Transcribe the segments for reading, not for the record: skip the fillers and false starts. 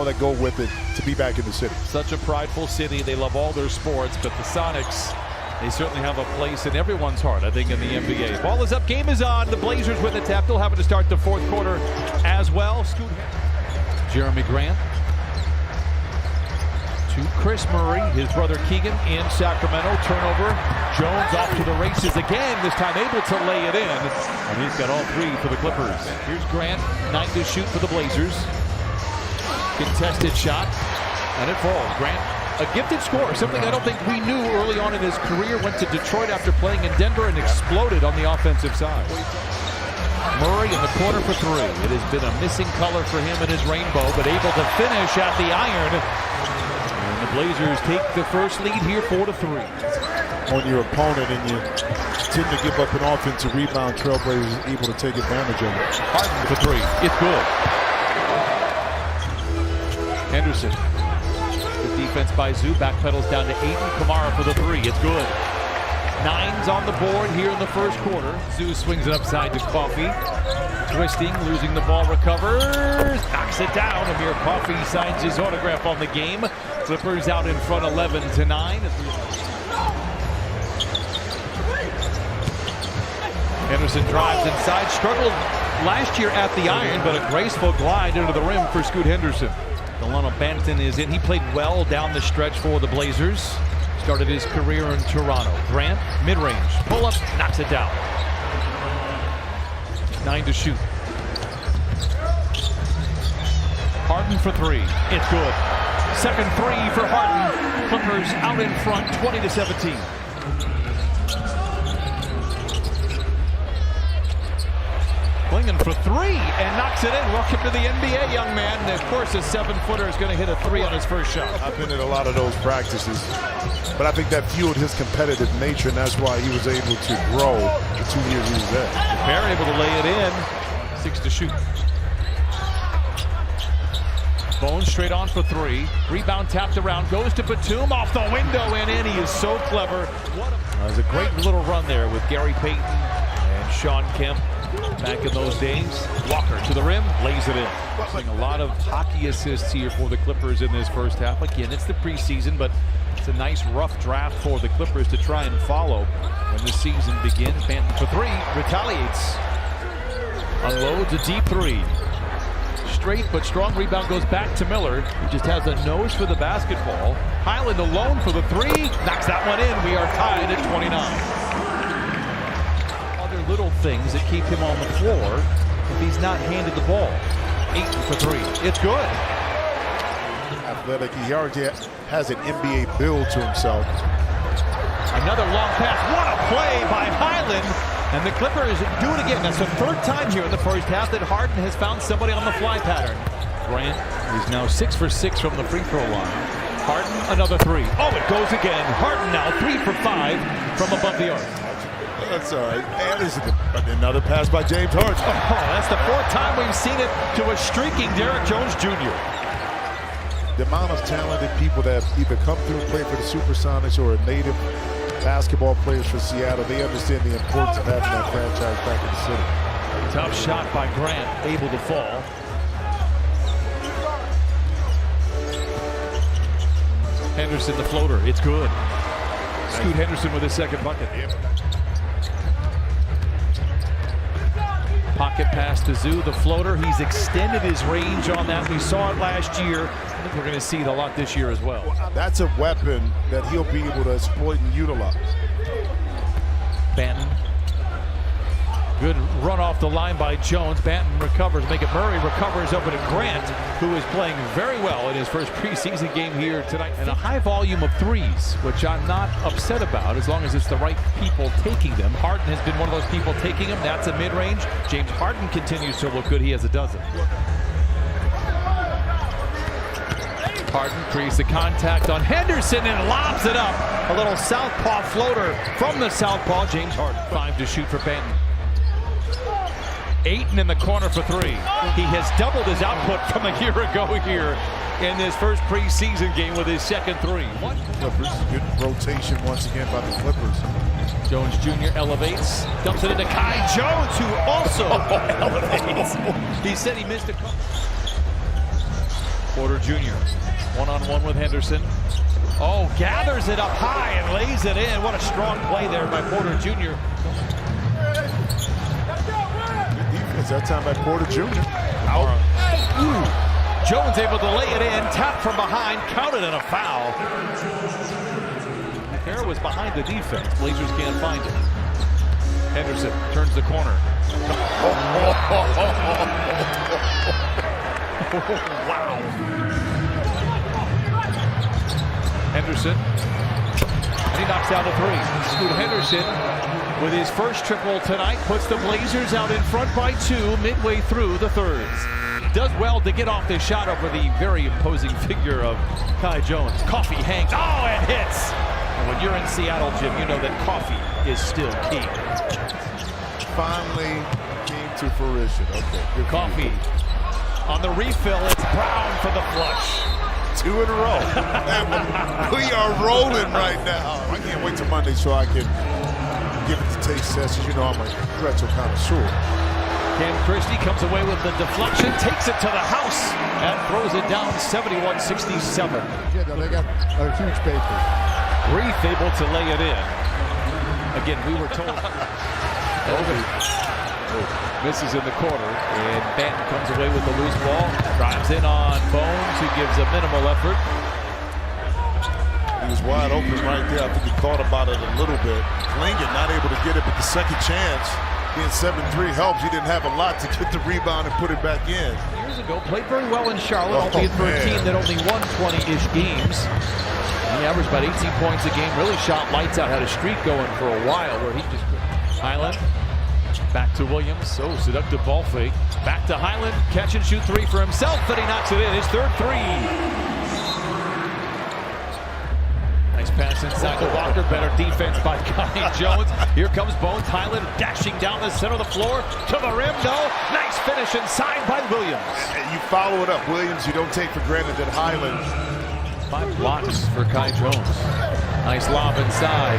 that go with it to be back in the city. Such a prideful city. They love all their sports, but the Sonics, they certainly have a place in everyone's heart, I think, in the NBA. Ball is up, game is on. The Blazers with the tap. They'll have it to start the fourth quarter as well. Jeremy Grant to Chris Murray, his brother Keegan in Sacramento. Turnover. Jones off to the races again, this time able to lay it in. And he's got all three for the Clippers. Here's Grant, 9 to shoot for the Blazers. Contested shot, and it falls. Grant, a gifted scorer, something I don't think we knew early on in his career. Went to Detroit after playing in Denver and exploded on the offensive side. Murray in the corner for three. It has been a missing color for him in his rainbow, but able to finish at the iron. And the Blazers take the first lead here, 4-3. On your opponent, and you tend to give up an offensive rebound, Trailblazers able to take advantage of it. Harden for three. It's good. Henderson. Good defense by Zoo. Backpedals down to Ayton. Kamara for the three. It's good. 9's on the board here in the first quarter. Zoo swings it upside to Coffey. Twisting, losing the ball, recovers, knocks it down. Amir Coffey signs his autograph on the game. Clippers out in front 11-9. Henderson drives inside, struggled last year at the iron, but a graceful glide into the rim for Scoot Henderson. Delano Banton is in. He played well down the stretch for the Blazers. Started his career in Toronto. Grant, mid-range, pull-up, knocks it down. 9 to shoot. Harden for three. It's good. Second three for Harden. Clippers out in front, 20-17. Klingen for three and knocks it in. Welcome to the NBA, young man. And of course, a 7-footer is going to hit a three on his first shot. I've been in a lot of those practices, but I think that fueled his competitive nature, and that's why he was able to grow the 2 years he was there. Bear able to lay it in. 6 to shoot. Bones straight on for three. Rebound tapped around, goes to Batum, off the window and in. He is so clever. There's a great little run there with Gary Payton and Sean Kemp. Back in those days, Walker to the rim, lays it in. A lot of hockey assists here for the Clippers in this first half. Again, it's the preseason, but it's a nice rough draft for the Clippers to try and follow when the season begins. Banton for three, retaliates. Unloads a deep three. Straight but strong rebound goes back to Miller. He just has a nose for the basketball. Highland alone for the three, knocks that one in. We are tied at 29. Little things that keep him on the floor if he's not handed the ball. 8 for three. It's good. Athletic. He already has an NBA build to himself. Another long pass. What a play by Highland. And the Clippers do it again. That's the third time here in the first half that Harden has found somebody on the fly pattern. Grant is now 6 for 6 from the free throw line. Harden, another three. Oh, it goes again. Harden now 3 for 5 from above the arc. That's all right. And there's another pass by James Harden. Oh, that's the fourth time we've seen it to a streaking Derrick Jones Jr. The amount of talented people that have either come through and played for the Supersonics or are native basketball players for Seattle, they understand the importance of having that franchise back in the city. Tough shot by Grant, able to fall. Henderson, the floater. It's good. Scoot Henderson with his second bucket. Pocket pass to Zoo, the floater. He's extended his range on that. We saw it last year. I think we're going to see it a lot this year as well. That's a weapon that he'll be able to exploit and utilize. Banton. Good run off the line by Jones. Banton recovers. Murray recovers over to Grant, who is playing very well in his first preseason game here tonight. And a high volume of threes, which I'm not upset about as long as it's the right people taking them. Harden has been one of those people taking them. That's a mid-range. James Harden continues to look good. He has a dozen. Harden creates the contact on Henderson and lobs it up. A little southpaw floater from the southpaw. James Harden. 5 to shoot for Banton. Ayton in the corner for three. He has doubled his output from a year ago here in this first preseason game with his second three. Clippers, good rotation once again by the Clippers. Jones Jr. elevates, dumps it into Kai Jones, who also elevates. He said he missed a couple. Porter Jr. one-on-one with Henderson. Oh, gathers it up high and lays it in. What a strong play there by Porter Jr. Good defense that time by Porter Jr. Out. Ooh. Jones able to lay it in, tapped from behind, counted and a foul. Hair was behind the defense. Blazers can't find it. Henderson turns the corner. Wow. Henderson. And he knocks down the three. Scoot Henderson with his first triple tonight puts the Blazers out in front by 2 midway through the thirds. Does well to get off this shot over the very imposing figure of Kai Jones. Coffee hangs. Oh, and hits. And when you're in Seattle, Jim, you know that coffee is still key. Finally came to fruition. Okay, good. Coffee on the refill. It's Brown for the flush. 2 in a row. We are rolling right now. I can't wait till Monday so I can give it the taste test. You know I'm a retro connoisseur. Cam Christie comes away with the deflection, takes it to the house, and throws it down 71-67. Yeah, they got a huge paper. Reith able to lay it in. Again, we were told. Misses in the corner, and Banton comes away with the loose ball. Drives in on Bones, who gives a minimal effort. He was wide open right there. I think he thought about it a little bit. Klingin not able to get it, but the second chance, being 7-3 helps. He didn't have a lot to get the rebound and put it back in. Years ago, played very well in Charlotte, albeit for a team that only won 20-ish games. He averaged about 18 points a game, really shot lights out, had a streak going for a while where he just couldn't. Highland, back to Williams, so seductive ball fake. Back to Highland, catch and shoot 3 for himself, and he knocks it in, his third 3. Nice pass inside to Walker, better defense by Kai Jones. Here comes Bones, Highland dashing down the center of the floor, to the rim, no. Nice finish inside by Williams. And you follow it up, Williams. You don't take for granted that Highland. 5 blocks for Kai Jones. Nice lob inside.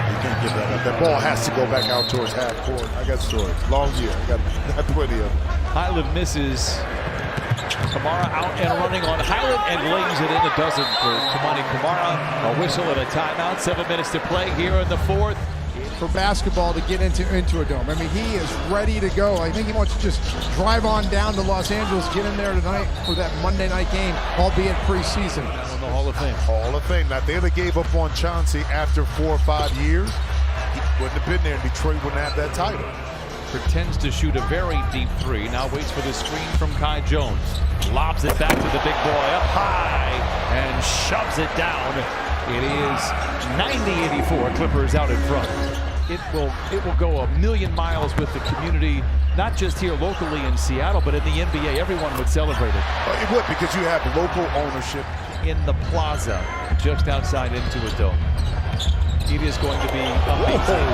You can't give that up. That ball has to go back out towards half court. I got stories. Long year. I got plenty of them. Highland misses. Kamara out and running on Highland and lays it in. A dozen for Kamani Kamara. A whistle and a timeout. 7 minutes to play here in the fourth. For basketball to get into a dome. I mean, he is ready to go. I think he wants to just drive on down to Los Angeles, get in there tonight for that Monday night game, albeit preseason. In the Hall of Fame. Hall of Fame. Now, if they would have gave up on Chauncey after 4 or 5 years, he wouldn't have been there, and Detroit wouldn't have that title. Pretends to shoot a very deep 3. Now waits for the screen from Kai Jones. Lobs it back to the big boy up high and shoves it down. It is 90-84. Clippers out in front. It will go a million miles with the community, not just here locally in Seattle, but in the NBA. Everyone would celebrate it. It would, because you have local ownership. In the plaza, just outside into a dome. It is going to be amazing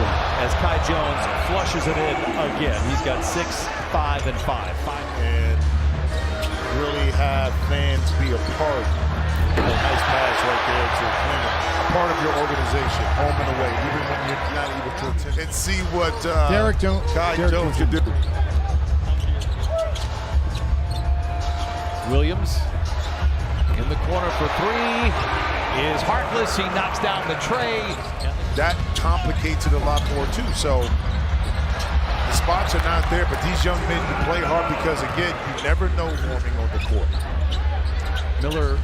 as Kai Jones flushes it in again. He's got 6, 5, and 5. And really have fans be a part. A nice pass right there to Klingin. A part of your organization, home and away, even when you're not able to attend. And see what Kai Jones can do. Williams in the corner for 3 is Harkless. He knocks down the tray. That complicates it a lot more too. So the spots are not there, but these young men can play hard because, again, you never know forming on the court. Miller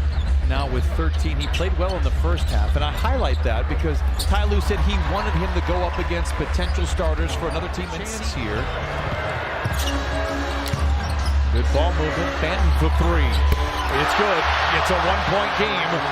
now with 13. He played well in the first half, and I highlight that because Ty Lue said he wanted him to go up against potential starters for another team. Chance here. Good ball movement. Banton for 3. It's good. It's a 1-point game with